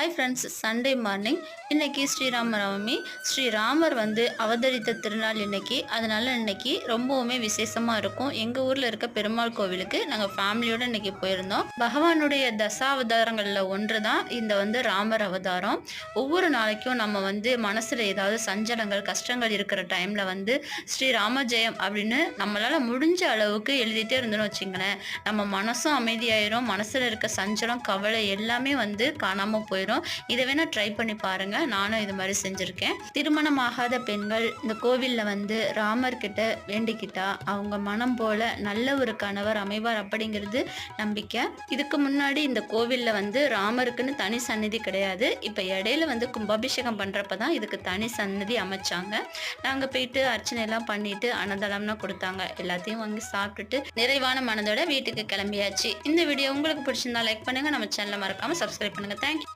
Hi friends, Sunday morning. இன்னைக்கு ஸ்ரீராம நவமி. ஸ்ரீராமர் அவதரித்த திருநாள் இன்னைக்கு. அதனால இன்னைக்கு ரொம்பவுமே விசேஷமா இருக்கும். எங்கள் ஊரில் இருக்க பெருமாள் கோவிலுக்கு நாங்கள் ஃபேமிலியோடு இன்னைக்கு போயிருந்தோம். பகவானுடைய தசாவதாரங்களில் ஒன்று தான் இந்த ராமர் அவதாரம். ஒவ்வொரு நாளைக்கும் நம்ம மனசில் ஏதாவது சஞ்சலங்கள் கஷ்டங்கள் இருக்கிற டைமில் ஸ்ரீராம ஜெயம் அப்படின்னு நம்மளால் முடிஞ்ச அளவுக்கு எழுதிட்டே இருந்தோம்னு வச்சுங்களேன், நம்ம மனசும் அமைதியாயிரும். மனசில் இருக்க சஞ்சலம் கவலை எல்லாமே காணாமல் போயிடும். இதை வேணா ட்ரை பண்ணி பாருங்க. நானும் இது மாதிரி செஞ்சிருக்கேன். திருமணமாகாத பெண்கள் இந்த கோவில்ல ராமர் கிட்ட வேண்டிக்கிட்டா அவங்க மனம் போல நல்ல ஒரு கணவர் அமைவார் அப்படிங்கிறது நம்பிக்கை. இதுக்கு முன்னாடி இந்த கோவில்ல ராமருக்குன்னு தனி சந்நிதி கிடையாது. இப்ப இடையில கும்பாபிஷேகம் பண்றப்பதான் இதுக்கு தனி சந்நிதி அமைச்சாங்க. நாங்க போயிட்டு அர்ச்சனை எல்லாம் பண்ணிட்டு அன்னதானம்லாம் கொடுத்தாங்க. எல்லாத்தையும் வாங்கி சாப்பிட்டுட்டு நிறைவான மனதோட வீட்டுக்கு கிளம்பியாச்சு. இந்த வீடியோ உங்களுக்கு பிடிச்சிருந்தா லைக் பண்ணுங்க. நம்ம சேனலை மறக்காம சப்ஸ்கிரைப் பண்ணுங்க. தேங்க்யூ.